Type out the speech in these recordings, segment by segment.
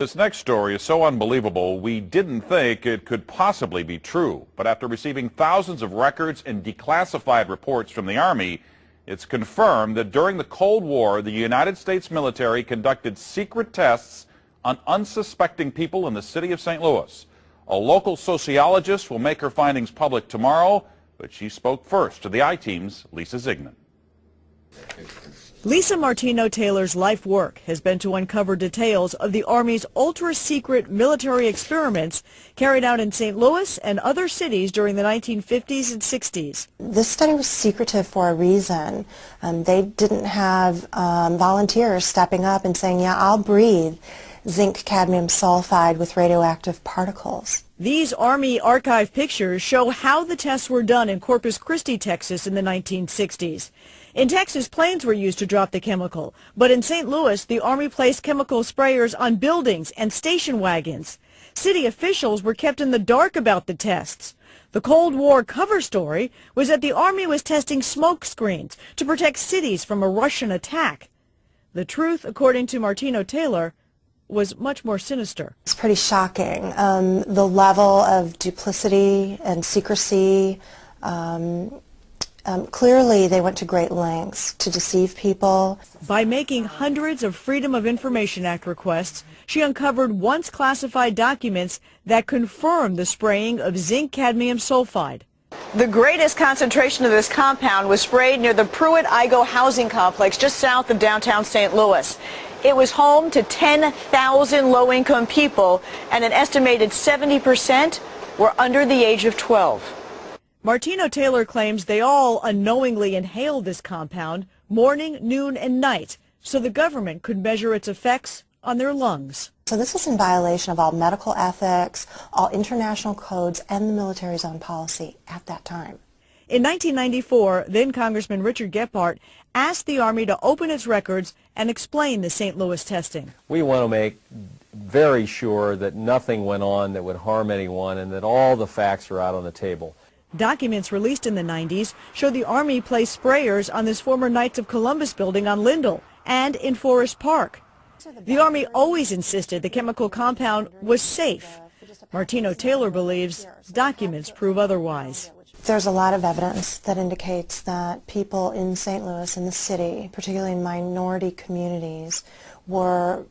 This next story is so unbelievable, we didn't think it could possibly be true. But after receiving thousands of records and declassified reports from the Army, it's confirmed that during the Cold War, the United States military conducted secret tests on unsuspecting people in the city of St. Louis. A local sociologist will make her findings public tomorrow, but she spoke first to the I-Team's Lisa Zigman. Lisa Martino Taylor's life work has been to uncover details of the Army's ultra-secret military experiments carried out in St. Louis and other cities during the 1950s and 60s. This study was secretive for a reason. They didn't have volunteers stepping up and saying, yeah, I'll breathe zinc cadmium sulfide with radioactive particles. These Army archive pictures show how the tests were done in Corpus Christi, Texas in the 1960s. In Texas, planes were used to drop the chemical, but in St. Louis, the Army placed chemical sprayers on buildings and station wagons. City officials were kept in the dark about the tests. The Cold War cover story was that the Army was testing smoke screens to protect cities from a Russian attack. The truth, according to Martino Taylor, was much more sinister. It's pretty shocking. The level of duplicity and secrecy, clearly they went to great lengths to deceive people. By making hundreds of Freedom of Information Act requests, she uncovered once classified documents that confirmed the spraying of zinc cadmium sulfide. The greatest concentration of this compound was sprayed near the Pruitt-Igoe housing complex just south of downtown St. Louis. It was home to 10,000 low-income people, and an estimated 70% were under the age of 12. Martino Taylor claims they all unknowingly inhaled this compound morning, noon, and night so the government could measure its effects on their lungs. So this was in violation of all medical ethics, all international codes, and the military's own policy at that time. In 1994, then Congressman Richard Gephardt asked the Army to open its records and explain the St. Louis testing. We want to make very sure that nothing went on that would harm anyone and that all the facts are out on the table. Documents released in the 90s show the Army placed sprayers on this former Knights of Columbus building on Lindell and in Forest Park. The Army always insisted the chemical compound was safe. Martino Taylor believes documents prove otherwise. There's a lot of evidence that indicates that people in St. Louis, in the city, particularly in minority communities, were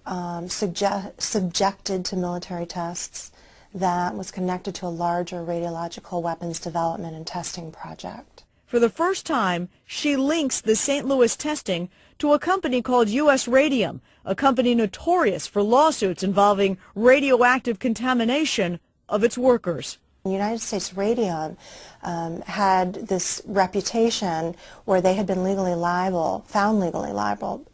subjected to military tests that was connected to a larger radiological weapons development and testing project. For the first time, she links the St. Louis testing to a company called U.S. Radium, a company notorious for lawsuits involving radioactive contamination of its workers. United States Radium had this reputation where they had been found legally liable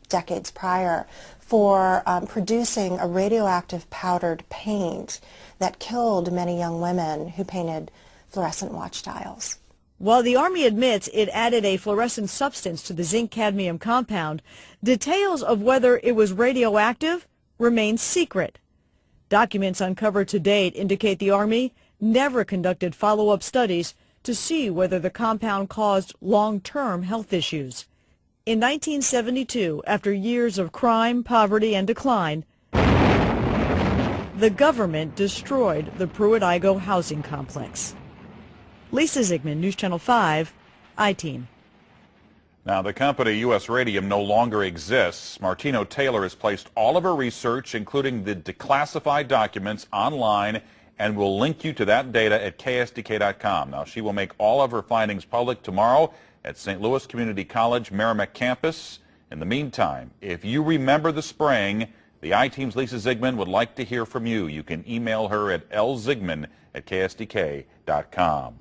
decades prior for producing a radioactive powdered paint that killed many young women who painted fluorescent watch dials. While the Army admits it added a fluorescent substance to the zinc cadmium compound, details of whether it was radioactive remain secret. Documents uncovered to date indicate the Army never conducted follow-up studies to see whether the compound caused long-term health issues. In 1972, after years of crime, poverty, and decline, the government destroyed the Pruitt-Igoe housing complex. Lisa Zigman, News Channel 5, I-Team. Now, the company U.S. Radium no longer exists. Martino Taylor has placed all of her research, including the declassified documents, online, and will link you to that data at ksdk.com. Now, she will make all of her findings public tomorrow at St. Louis Community College Merrimack campus. In the meantime, if you remember the spraying, the I-Team's Lisa Zigman would like to hear from you. You can email her at lzigman@ksdk.com.